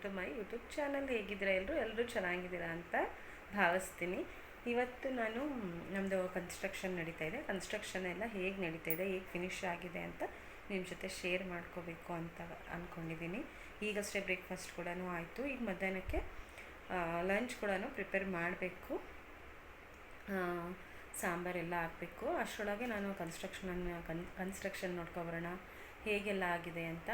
To my YouTube channel. ಹೇಗಿದ್ದೀರಾ ಎಲ್ಲರೂ ಚೆನ್ನಾಗಿದ್ದೀರಾ ಅಂತ ಭಾವಿಸ್ತೀನಿ. ಇವತ್ತು ನಾನು ನಮ್ಮದು ಕನ್ಸ್ಟ್ರಕ್ಷನ್ ನಡೀತಾ ಇದೆ. ಕನ್ಸ್ಟ್ರಕ್ಷನ್ ಎಲ್ಲ ಹೇಗೆ ನಡೀತಾ ಇದೆ, ಹೇಗೆ ಫಿನಿಶ್ ಆಗಿದೆ ಅಂತ ನಿಮ್ಮ ಜೊತೆ ಶೇರ್ ಮಾಡ್ಕೋಬೇಕು ಅಂತ ಅಂದ್ಕೊಂಡಿದ್ದೀನಿ. ಈಗಷ್ಟೇ ಬ್ರೇಕ್ಫಾಸ್ಟ್ ಕೂಡ ಆಯಿತು. ಈಗ ಮಧ್ಯಾಹ್ನಕ್ಕೆ ಲಂಚ್ ಕೂಡ ಪ್ರಿಪೇರ್ ಮಾಡಬೇಕು, ಸಾಂಬಾರೆಲ್ಲ ಹಾಕಬೇಕು. ಅಷ್ಟರೊಳಗೆ ನಾನು ಕನ್ಸ್ಟ್ರಕ್ಷನ್ ನೋಡ್ಕೊಬರೋಣ ಹೇಗೆಲ್ಲ ಆಗಿದೆ ಅಂತ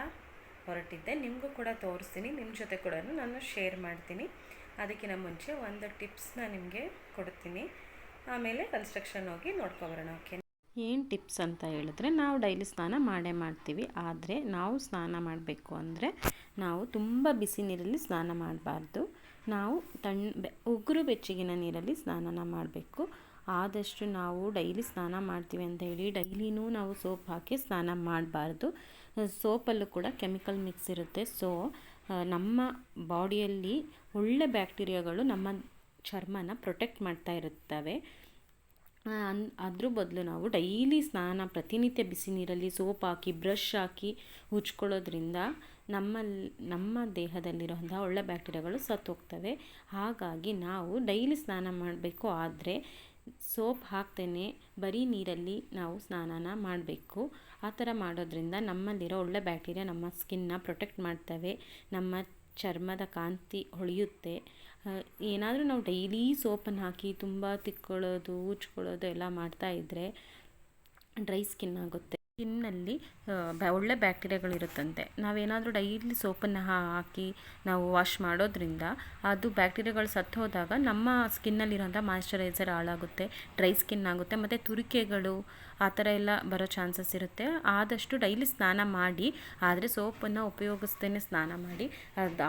ಹೊರಟಿದ್ದೆ. ನಿಮಗೂ ಕೂಡ ತೋರಿಸ್ತೀನಿ, ನಿಮ್ಮ ಜೊತೆ ಕೂಡ ನಾನು ಶೇರ್ ಮಾಡ್ತೀನಿ. ಅದಕ್ಕಿಂತ ಮುಂಚೆ ಒಂದು ಟಿಪ್ಸ್ನ ನಿಮಗೆ ಕೊಡ್ತೀನಿ, ಆಮೇಲೆ ಕನ್ಸ್ಟ್ರಕ್ಷನ್ ಹೋಗಿ ನೋಡ್ಕೊಬರೋಣ. ಓಕೆ, ಏನು ಟಿಪ್ಸ್ ಅಂತ ಹೇಳಿದ್ರೆ, ನಾವು ಡೈಲಿ ಸ್ನಾನ ಮಾಡೇ ಮಾಡ್ತೀವಿ. ಆದರೆ ನಾವು ಸ್ನಾನ ಮಾಡಬೇಕು ಅಂದರೆ ನಾವು ತುಂಬ ಬಿಸಿ ನೀರಲ್ಲಿ ಸ್ನಾನ ಮಾಡಬಾರ್ದು. ನಾವು ಉಗುರು ಬೆಚ್ಚಗಿನ ನೀರಲ್ಲಿ ಸ್ನಾನ ಮಾಡಬೇಕು. ಆದಷ್ಟು ನಾವು ಡೈಲಿ ಸ್ನಾನ ಮಾಡ್ತೀವಿ ಅಂತ ಹೇಳಿ ಡೈಲಿನೂ ನಾವು ಸೋಪ್ ಹಾಕಿ ಸ್ನಾನ ಮಾಡಬಾರ್ದು. ಸೋಪಲ್ಲೂ ಕೂಡ ಕೆಮಿಕಲ್ ಮಿಕ್ಸ್ ಇರುತ್ತೆ. ಸೊ ನಮ್ಮ ಬಾಡಿಯಲ್ಲಿ ಒಳ್ಳೆ ಬ್ಯಾಕ್ಟೀರಿಯಾಗಳು ನಮ್ಮ ಚರ್ಮನ ಪ್ರೊಟೆಕ್ಟ್ ಮಾಡ್ತಾ ಇರುತ್ತವೆ. ಅದ್ರ ಬದಲು ನಾವು ಡೈಲಿ ಪ್ರತಿನಿತ್ಯ ಬಿಸಿ ನೀರಲ್ಲಿ ಸೋಪ್ ಹಾಕಿ ಬ್ರಷ್ ಹಾಕಿ ಉಜ್ಕೊಳ್ಳೋದ್ರಿಂದ ನಮ್ಮ ದೇಹದಲ್ಲಿರುವಂತಹ ಒಳ್ಳೆ ಬ್ಯಾಕ್ಟೀರಿಯಾಗಳು ಸತ್ತೋಗ್ತವೆ. ಹಾಗಾಗಿ ನಾವು ಡೈಲಿ ಸ್ನಾನ ಮಾಡಬೇಕು. ಆದರೆ ಸೋಪ್ ಹಾಕ್ತೇನೆ ಬರೀ ನೀರಲ್ಲಿ ನಾವು ಸ್ನಾನ ಮಾಡಬೇಕು. ಆ ಥರ ಮಾಡೋದ್ರಿಂದ ನಮ್ಮಲ್ಲಿರೋ ಒಳ್ಳೆ ಬ್ಯಾಕ್ಟೀರಿಯಾ ನಮ್ಮ ಸ್ಕಿನ್ನ ಪ್ರೊಟೆಕ್ಟ್ ಮಾಡ್ತವೆ, ನಮ್ಮ ಚರ್ಮದ ಕಾಂತಿ ಹೊಳೆಯುತ್ತೆ. ಏನಾದರೂ ನಾವು ಡೈಲಿ ಸೋಪನ್ನು ಹಾಕಿ ತುಂಬ ತಿಕ್ಕೊಳ್ಳೋದು ಉಜ್ಕೊಳ್ಳೋದು ಎಲ್ಲ ಮಾಡ್ತಾಯಿದ್ರೆ ಡ್ರೈ ಸ್ಕಿನ್ ಆಗುತ್ತೆ. ಸ್ಕಿನ್ನಲ್ಲಿ ಒಳ್ಳೆ ಬ್ಯಾಕ್ಟೀರಿಯಾಗಳಿರುತ್ತಂತೆ. ನಾವೇನಾದರೂ ಡೈಲಿ ಸೋಪನ್ನು ಹಾಕಿ ನಾವು ವಾಶ್ ಮಾಡೋದ್ರಿಂದ ಅದು ಬ್ಯಾಕ್ಟೀರಿಯಾಗಳು ಸತ್ತು ಹೋದಾಗ ನಮ್ಮ ಸ್ಕಿನ್ನಲ್ಲಿರೋಂಥ ಮಾಯ್ಶ್ಚರೈಸರ್ ಹಾಳಾಗುತ್ತೆ, ಡ್ರೈ ಸ್ಕಿನ್ ಆಗುತ್ತೆ, ಮತ್ತು ತುರಿಕೆಗಳು ಆ ಥರ ಎಲ್ಲ ಬರೋ ಚಾನ್ಸಸ್ ಇರುತ್ತೆ. ಆದಷ್ಟು ಡೈಲಿ ಸ್ನಾನ ಮಾಡಿ, ಆದರೆ ಸೋಪನ್ನು ಉಪಯೋಗಿಸ್ತೇನೆ ಸ್ನಾನ ಮಾಡಿ.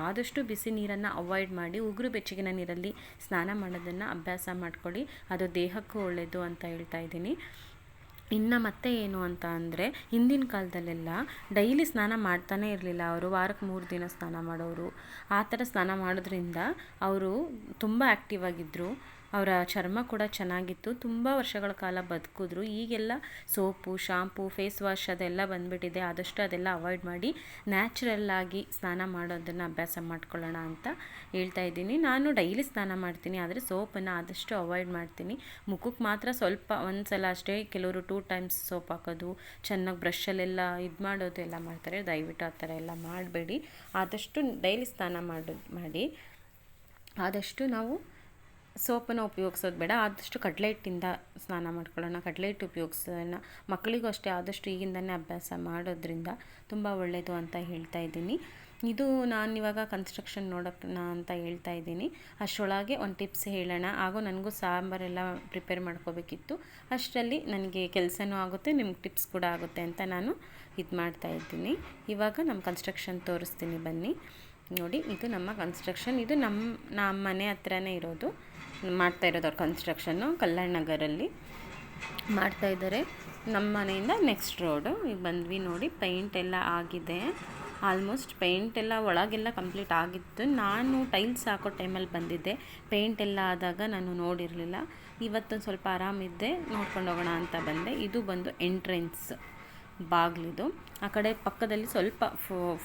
ಆದಷ್ಟು ಬಿಸಿ ನೀರನ್ನು ಅವಾಯ್ಡ್ ಮಾಡಿ ಉಗುರು ಬೆಚ್ಚಗಿನ ನೀರಲ್ಲಿ ಸ್ನಾನ ಮಾಡೋದನ್ನು ಅಭ್ಯಾಸ ಮಾಡ್ಕೊಳ್ಳಿ. ಅದು ದೇಹಕ್ಕೂ ಒಳ್ಳೆಯದು ಅಂತ ಹೇಳ್ತಾ ಇದ್ದೀನಿ. ಇನ್ನು ಮತ್ತೆ ಏನು ಅಂತ ಅಂದರೆ, ಹಿಂದಿನ ಕಾಲದಲ್ಲೆಲ್ಲ ಡೈಲಿ ಸ್ನಾನ ಮಾಡ್ತಾನೇ ಇರಲಿಲ್ಲ. ಅವರು ವಾರಕ್ಕೆ 3 ದಿನ ಸ್ನಾನ ಮಾಡೋರು. ಆ ಥರ ಸ್ನಾನ ಮಾಡೋದ್ರಿಂದ ಅವರು ತುಂಬ ಆ್ಯಕ್ಟಿವ್ ಆಗಿದ್ದರು. ಅವರ ಚರ್ಮ ಕೂಡ ಚೆನ್ನಾಗಿತ್ತು, ತುಂಬ ವರ್ಷಗಳ ಕಾಲ ಬದುಕಿದ್ರು. ಈಗೆಲ್ಲ ಸೋಪು, ಶಾಂಪು, ಫೇಸ್ ವಾಶ್ ಅದೆಲ್ಲ ಬಂದುಬಿಟ್ಟಿದೆ. ಆದಷ್ಟು ಅದೆಲ್ಲ ಅವಾಯ್ಡ್ ಮಾಡಿ ನ್ಯಾಚುರಲ್ಲಾಗಿ ಸ್ನಾನ ಮಾಡೋದನ್ನು ಅಭ್ಯಾಸ ಮಾಡ್ಕೊಳ್ಳೋಣ ಅಂತ ಹೇಳ್ತಾ ಇದ್ದೀನಿ. ನಾನು ಡೈಲಿ ಸ್ನಾನ ಮಾಡ್ತೀನಿ, ಆದರೆ ಸೋಪನ್ನು ಆದಷ್ಟು ಅವಾಯ್ಡ್ ಮಾಡ್ತೀನಿ. ಮುಖಕ್ಕೆ ಮಾತ್ರ ಸ್ವಲ್ಪ ಒಂದು ಸಲ ಅಷ್ಟೇ. ಕೆಲವರು 2 ಟೈಮ್ಸ್ ಸೋಪ್ ಹಾಕೋದು, ಚೆನ್ನಾಗಿ ಬ್ರಷಲ್ಲೆಲ್ಲ ಇದು ಮಾಡೋದು ಎಲ್ಲ ಮಾಡ್ತಾರೆ. ದಯವಿಟ್ಟು ಆ ಥರ ಎಲ್ಲ ಮಾಡಬೇಡಿ. ಆದಷ್ಟು ಡೈಲಿ ಸ್ನಾನ ಮಾಡಿ ಆದಷ್ಟು ನಾವು ಸೋಪನ್ನು ಉಪಯೋಗಿಸೋದು ಬೇಡ. ಆದಷ್ಟು ಕಡಲೆ ಹಿಟ್ಟಿಂದ ಸ್ನಾನ ಮಾಡ್ಕೊಳ್ಳೋಣ, ಕಡಲೆ ಹಿಟ್ಟು ಉಪಯೋಗಿಸೋಣ. ಮಕ್ಕಳಿಗೂ ಅಷ್ಟೇ ಆದಷ್ಟು ಈಗಿಂದನೇ ಅಭ್ಯಾಸ ಮಾಡೋದ್ರಿಂದ ತುಂಬ ಒಳ್ಳೆಯದು ಅಂತ ಹೇಳ್ತಾ ಇದ್ದೀನಿ. ಇದು ನಾನಿವಾಗ ಕನ್ಸ್ಟ್ರಕ್ಷನ್ ನೋಡೋಣ ಅಂತ ಹೇಳ್ತಾ ಇದ್ದೀನಿ. ಅಷ್ಟರೊಳಗೆ ಒಂದು ಟಿಪ್ಸ್ ಹೇಳೋಣ. ಹಾಗೂ ನನಗೂ ಸಾಂಬಾರೆಲ್ಲ ಪ್ರಿಪೇರ್ ಮಾಡ್ಕೋಬೇಕಿತ್ತು. ಅಷ್ಟರಲ್ಲಿ ನನಗೆ ಕೆಲಸನೂ ಆಗುತ್ತೆ, ನಿಮ್ಗೆ ಟಿಪ್ಸ್ ಕೂಡ ಆಗುತ್ತೆ ಅಂತ ನಾನು ಇದು ಮಾಡ್ತಾ ಇದ್ದೀನಿ. ಇವಾಗ ನಮ್ಮ ಕನ್ಸ್ಟ್ರಕ್ಷನ್ ತೋರಿಸ್ತೀನಿ ಬನ್ನಿ. ನೋಡಿ, ಇದು ನಮ್ಮ ಕನ್ಸ್ಟ್ರಕ್ಷನ್. ಇದು ನಮ್ಮ ಮನೆ ಹತ್ರನೇ ಇರೋದು, ಮಾಡ್ತಾ ಇರೋದು ಅವ್ರ ಕನ್ಸ್ಟ್ರಕ್ಷನ್ನು. ಕಲ್ಯಾಣ್ ನಗರಲ್ಲಿ ಮಾಡ್ತಾಯಿದ್ದಾರೆ. ನಮ್ಮ ಮನೆಯಿಂದ ನೆಕ್ಸ್ಟ್ ರೋಡು. ಈಗ ಬಂದ್ವಿ ನೋಡಿ, ಪೇಂಟ್ ಎಲ್ಲ ಆಗಿದೆ. ಆಲ್ಮೋಸ್ಟ್ ಪೇಂಟ್ ಎಲ್ಲ ಒಳಗೆಲ್ಲ ಕಂಪ್ಲೀಟ್ ಆಗಿತ್ತು. ನಾನು ಟೈಲ್ಸ್ ಹಾಕೋ ಟೈಮಲ್ಲಿ ಬಂದಿದ್ದೆ. ಪೇಂಟ್ ಎಲ್ಲ ಆದಾಗ ನಾನು ನೋಡಿರಲಿಲ್ಲ. ಇವತ್ತೊಂದು ಸ್ವಲ್ಪ ಆರಾಮಿದ್ದೆ, ನೋಡ್ಕೊಂಡು ಹೋಗೋಣ ಅಂತ ಬಂದೆ. ಇದು ಬಂದು ಎಂಟ್ರೆನ್ಸ್ ಬಾಗಿಲಿದು. ಆ ಕಡೆ ಪಕ್ಕದಲ್ಲಿ ಸ್ವಲ್ಪ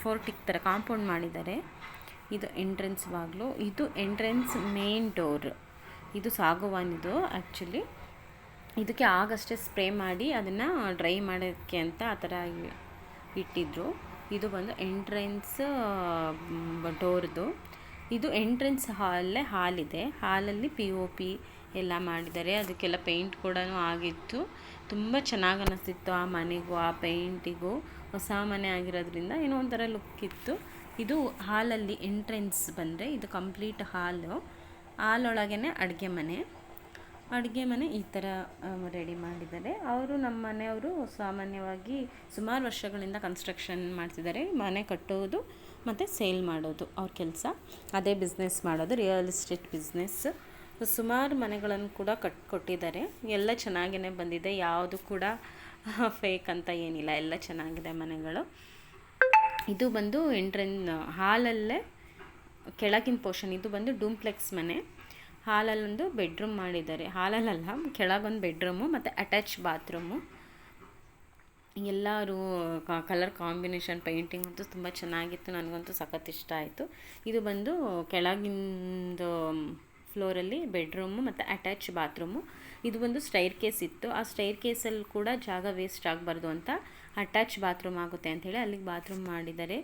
ಫೋರ್ಟಿಕ್ ಥರ ಕಾಂಪೌಂಡ್ ಮಾಡಿದ್ದಾರೆ. ಇದು ಎಂಟ್ರೆನ್ಸ್ ಬಾಗಿಲು. ಇದು ಎಂಟ್ರೆನ್ಸ್ ಮೇನ್ ಡೋರ್. ಇದು ಸಾಗುವಾನಿದು ಆ್ಯಕ್ಚುಲಿ. ಇದಕ್ಕೆ ಆಗಷ್ಟೇ ಸ್ಪ್ರೇ ಮಾಡಿ ಅದನ್ನು ಡ್ರೈ ಮಾಡೋಕ್ಕೆ ಅಂತ ಆ ಥರ ಇಟ್ಟಿದ್ರು. ಇದು ಬಂದು ಎಂಟ್ರೆನ್ಸ್ ಡೋರ್ದು. ಇದು ಎಂಟ್ರೆನ್ಸ್ ಹಾಲಿದೆ. ಹಾಲಲ್ಲಿ POP ಎಲ್ಲ ಮಾಡಿದ್ದಾರೆ. ಅದಕ್ಕೆಲ್ಲ ಪೇಂಟ್ ಕೂಡ ಆಗಿತ್ತು. ತುಂಬ ಚೆನ್ನಾಗಿ ಅನ್ನಿಸ್ತಿತ್ತು ಆ ಮನೆಗೂ ಆ ಪೇಂಟಿಗೂ. ಹೊಸ ಮನೆ ಆಗಿರೋದ್ರಿಂದ ಏನೋ ಒಂಥರ ಲುಕ್ ಇತ್ತು. ಇದು ಹಾಲಲ್ಲಿ ಎಂಟ್ರೆನ್ಸ್ ಬಂದರೆ ಇದು ಕಂಪ್ಲೀಟ್ ಹಾಲೊಳಗೇ ಅಡುಗೆ ಮನೆ ಈ ಥರ ರೆಡಿ ಮಾಡಿದ್ದಾರೆ. ಅವರು ನಮ್ಮ ಮನೆಯವರು ಸಾಮಾನ್ಯವಾಗಿ ಸುಮಾರು ವರ್ಷಗಳಿಂದ ಕನ್ಸ್ಟ್ರಕ್ಷನ್ ಮಾಡ್ತಿದ್ದಾರೆ. ಮನೆ ಕಟ್ಟೋದು ಮತ್ತು ಸೇಲ್ ಮಾಡೋದು ಅವ್ರ ಕೆಲಸ. ಅದೇ ಬಿಸ್ನೆಸ್ ಮಾಡೋದು, ರಿಯಲ್ ಎಸ್ಟೇಟ್ ಬಿಸ್ನೆಸ್. ಸುಮಾರು ಮನೆಗಳನ್ನು ಕೂಡ ಕಟ್ಟಿಕೊಟ್ಟಿದ್ದಾರೆ. ಎಲ್ಲ ಚೆನ್ನಾಗೇ ಬಂದಿದೆ, ಯಾವುದು ಕೂಡ ಫೇಕ್ ಅಂತ ಏನಿಲ್ಲ, ಎಲ್ಲ ಚೆನ್ನಾಗಿದೆ ಮನೆಗಳು. ಇದು ಬಂದು ಹಾಲಲ್ಲೇ ಕೆಳಗಿನ ಪೋರ್ಷನ್. ಇದು ಬಂದು ಡೂಪ್ಲೆಕ್ಸ್ ಮನೆ. ಹಾಲಲ್ಲೊಂದು ಬೆಡ್ರೂಮ್ ಮಾಡಿದ್ದಾರೆ. ಹಾಲಲ್ಲ, ಕೆಳಗೊಂದು ಬೆಡ್ರೂಮು ಮತ್ತು ಅಟ್ಯಾಚ್ ಬಾತ್ರೂಮು. ಎಲ್ಲರೂ ಕಲರ್ ಕಾಂಬಿನೇಷನ್ ಪೇಂಟಿಂಗ್ ಅಂತೂ ತುಂಬ ಚೆನ್ನಾಗಿತ್ತು, ನನಗಂತೂ ಸಖತ್ ಇಷ್ಟ ಆಯಿತು. ಇದು ಬಂದು ಕೆಳಗಿಂದು ಫ್ಲೋರಲ್ಲಿ ಬೆಡ್ರೂಮು ಮತ್ತು ಅಟ್ಯಾಚ್ ಬಾತ್ರೂಮು. ಇದು ಒಂದು ಸ್ಟೈರ್ ಕೇಸ್ ಇತ್ತು, ಆ ಸ್ಟೈರ್ ಕೇಸಲ್ಲಿ ಕೂಡ ಜಾಗ ವೇಸ್ಟ್ ಆಗಬಾರ್ದು ಅಂತ ಅಟ್ಯಾಚ್ ಬಾತ್ರೂಮ್ ಆಗುತ್ತೆ ಅಂಥೇಳಿ ಅಲ್ಲಿಗೆ ಬಾತ್ರೂಮ್ ಮಾಡಿದ್ದಾರೆ.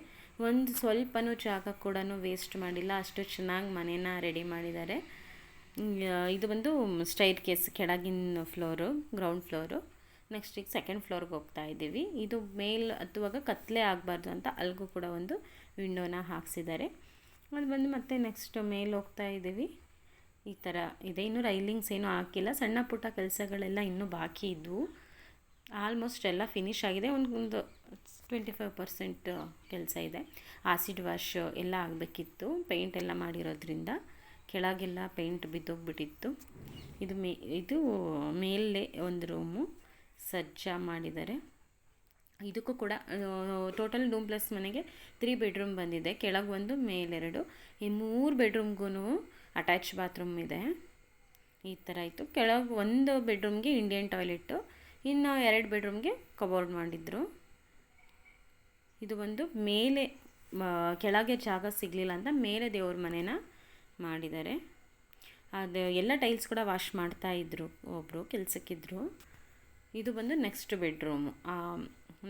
ಒಂದು ಸ್ವಲ್ಪನೂ ಜಾಗ ಕೂಡ ವೇಸ್ಟ್ ಮಾಡಿಲ್ಲ, ಅಷ್ಟು ಚೆನ್ನಾಗಿ ಮನೇನ ರೆಡಿ ಮಾಡಿದ್ದಾರೆ. ಇದು ಬಂದು ಸ್ಟೈರ್ ಕೇಸ್ ಕೆಳಗಿನ ಫ್ಲೋರು, ಗ್ರೌಂಡ್ ಫ್ಲೋರು. ನೆಕ್ಸ್ಟ್ ಈಗ ಸೆಕೆಂಡ್ ಫ್ಲೋರ್ಗೆ ಹೋಗ್ತಾ ಇದ್ದೀವಿ. ಇದು ಮೇಲೆ ಹತ್ತುವಾಗ ಕತ್ತಲೆ ಆಗಬಾರ್ದು ಅಂತ ಅಲ್ಲಿಗೂ ಕೂಡ ಒಂದು ವಿಂಡೋನ ಹಾಕ್ಸಿದ್ದಾರೆ. ಅದು ಬಂದು ಮತ್ತೆ ನೆಕ್ಸ್ಟ್ ಮೇಲೆ ಹೋಗ್ತಾ ಇದ್ದೀವಿ. ಈ ಥರ ಇದೆ. ಇನ್ನೂ ರೈಲಿಂಗ್ಸ್ ಏನೂ ಹಾಕಿಲ್ಲ, ಸಣ್ಣ ಪುಟ್ಟ ಕೆಲಸಗಳೆಲ್ಲ ಇನ್ನೂ ಬಾಕಿ ಇದ್ವು. ಆಲ್ಮೋಸ್ಟ್ ಎಲ್ಲ ಫಿನಿಶ್ ಆಗಿದೆ. ಒಂದು 25% ಕೆಲಸ ಇದೆ. ಆಸಿಡ್ ವಾಶ್ ಎಲ್ಲ ಆಗಬೇಕಿತ್ತು, ಪೇಂಟ್ ಎಲ್ಲ ಮಾಡಿರೋದ್ರಿಂದ ಕೆಳಗೆಲ್ಲ ಪೇಂಟ್ ಬಿದ್ದೋಗ್ಬಿಟ್ಟಿತ್ತು. ಇದು ಮೇಲೆ ಒಂದು ರೂಮು ಸಜ್ಜಾ ಮಾಡಿದ್ದಾರೆ. ಇದಕ್ಕೂ ಕೂಡ ಟೋಟಲ್ ಡೂಪ್ಲೆಕ್ಸ್ ಮನೆಗೆ 3 ಬೆಡ್ರೂಮ್ ಬಂದಿದೆ. ಕೆಳಗೆ ಒಂದು, ಮೇಲೆರಡು. ಈ 3 ಬೆಡ್ರೂಮ್ಗೂ ಅಟ್ಯಾಚ್ ಬಾತ್ರೂಮ್ ಇದೆ. ಈ ಥರ ಇತ್ತು. ಕೆಳಗೆ ಒಂದು ಬೆಡ್ರೂಮ್ಗೆ ಇಂಡಿಯನ್ ಟಾಯ್ಲೆಟು, ಇನ್ನು 2 ಬೆಡ್ರೂಮ್ಗೆ ಕಬೋರ್ಡ್ ಮಾಡಿದ್ರು. ಇದು ಒಂದು ಮೇಲೆ ಕೆಳಗೆ ಜಾಗ ಸಿಗಲಿಲ್ಲ ಅಂತ ಮೇಲೆ ದೇವ್ರ ಮನೇನ ಮಾಡಿದ್ದಾರೆ. ಅದು ಎಲ್ಲ ಟೈಲ್ಸ್ ಕೂಡ ವಾಶ್ ಮಾಡ್ತಾಯಿದ್ರು, ಒಬ್ಬರು ಕೆಲಸಕ್ಕಿದ್ರು. ಇದು ಬಂದು ನೆಕ್ಸ್ಟ್ ಬೆಡ್ರೂಮು.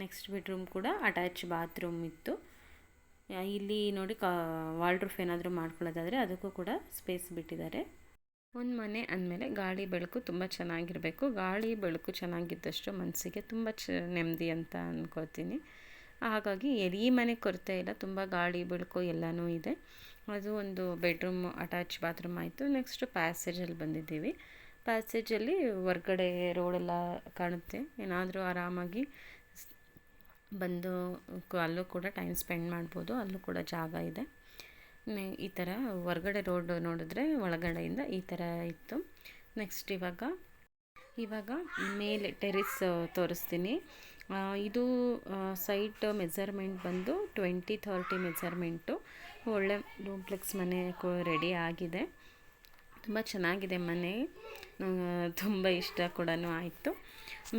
ನೆಕ್ಸ್ಟ್ ಬೆಡ್ರೂಮ್ ಕೂಡ ಅಟ್ಯಾಚ್ ಬಾತ್ರೂಮ್ ಇತ್ತು. ಇಲ್ಲಿ ನೋಡಿ ವಾಲ್ಡ್ರೂಫ್ ಏನಾದರೂ ಮಾಡ್ಕೊಳ್ಳೋದಾದರೆ ಅದಕ್ಕೂ ಕೂಡ ಸ್ಪೇಸ್ ಬಿಟ್ಟಿದ್ದಾರೆ. ಒಂದು ಮನೆ ಅಂದಮೇಲೆ ಗಾಳಿ ಬೆಳಕು ತುಂಬ ಚೆನ್ನಾಗಿರಬೇಕು. ಗಾಳಿ ಬೆಳಕು ಚೆನ್ನಾಗಿದ್ದಷ್ಟು ಮನಸ್ಸಿಗೆ ತುಂಬ ನೆಮ್ಮದಿ ಅಂತ ಅಂದ್ಕೋತೀನಿ. ಹಾಗಾಗಿ ಈ ಮನೆ ಕೊರತೆ ಇಲ್ಲ, ತುಂಬ ಗಾಳಿ ಬೆಳಕು ಎಲ್ಲನೂ ಇದೆ. ಅದು ಒಂದು ಬೆಡ್ರೂಮ್ ಅಟ್ಯಾಚ್ ಬಾತ್ರೂಮ್ ಆಯಿತು. ನೆಕ್ಸ್ಟ್ ಪ್ಯಾಸೇಜಲ್ಲಿ ಬಂದಿದ್ದೀವಿ. ಪ್ಯಾಸೇಜಲ್ಲಿ ಹೊರ್ಗಡೆ ರೋಡೆಲ್ಲ ಕಾಣುತ್ತೆ, ಏನಾದರೂ ಆರಾಮಾಗಿ ಬಂದು ಅಲ್ಲೂ ಕೂಡ ಟೈಮ್ ಸ್ಪೆಂಡ್ ಮಾಡ್ಬೋದು, ಅಲ್ಲೂ ಕೂಡ ಜಾಗ ಇದೆ. ಈ ಥರ ಹೊರ್ಗಡೆ ರೋಡ್ ನೋಡಿದ್ರೆ ಒಳಗಡೆಯಿಂದ ಈ ಥರ ಇತ್ತು. ನೆಕ್ಸ್ಟ್ ಇವಾಗ ಮೇಲೆ ಟೆರಿಸ್ ತೋರಿಸ್ತೀನಿ. ಇದು ಸೈಟ್ ಮೆಜರ್ಮೆಂಟ್ ಬಂದು 20-30 ಮೆಜರ್ಮೆಂಟು. ಒಳ್ಳೆ ಡೂಪ್ಲೆಕ್ಸ್ ಮನೆ ರೆಡಿ ಆಗಿದೆ. ತುಂಬ ಚೆನ್ನಾಗಿದೆ ಮನೆ, ತುಂಬ ಇಷ್ಟ ಕೂಡ ಆಯಿತು.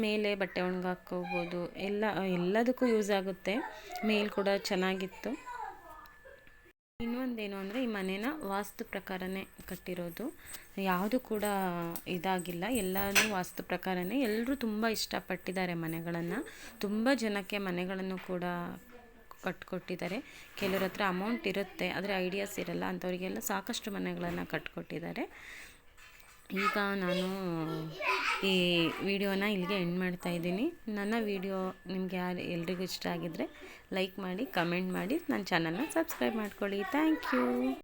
ಮೇಲೆ ಬಟ್ಟೆ ಒಣಗಾಕೋಬೋದು, ಎಲ್ಲದಕ್ಕೂ ಯೂಸ್ ಆಗುತ್ತೆ. ಮೇಲೆ ಕೂಡ ಚೆನ್ನಾಗಿತ್ತು. ಇನ್ನೊಂದೇನು ಅಂದರೆ ಈ ಮನೇನ ವಾಸ್ತು ಪ್ರಕಾರನೇ ಕಟ್ಟಿರೋದು, ಯಾವುದು ಕೂಡ ಇದಾಗಿಲ್ಲ, ಎಲ್ಲನೂ ವಾಸ್ತು ಪ್ರಕಾರನೇ. ಎಲ್ಲರೂ ತುಂಬ ಇಷ್ಟಪಟ್ಟಿದ್ದಾರೆ ಮನೆಗಳನ್ನು. ತುಂಬ ಜನಕ್ಕೆ ಮನೆಗಳನ್ನು ಕೂಡ ಕಟ್ಕೊಟ್ಟಿದ್ದಾರೆ. ಕೆಲವ್ರ ಹತ್ರ ಅಮೌಂಟ್ ಇರುತ್ತೆ, ಆದರೆ ಐಡಿಯಾಸ್ ಇರಲ್ಲ, ಅಂಥವರಿಗೆಲ್ಲ ಸಾಕಷ್ಟು ಮನೆಗಳನ್ನು ಕಟ್ಕೊಟ್ಟಿದ್ದಾರೆ. ಈಗ ನಾನು ಈ ವಿಡಿಯೋನ ಇಲ್ಲಿಗೆ ಎಂಡ್ ಮಾಡ್ತಾಯಿದ್ದೀನಿ. ನನ್ನ ವಿಡಿಯೋ ನಿಮಗೆ ಎಲ್ರಿಗೂ ಇಷ್ಟ ಆಗಿದ್ದರೆ ಲೈಕ್ ಮಾಡಿ, ಕಮೆಂಟ್ ಮಾಡಿ, ನನ್ನ ಚಾನಲ್ನ ಸಬ್ಸ್ಕ್ರೈಬ್ ಮಾಡ್ಕೊಳ್ಳಿ. Thank you.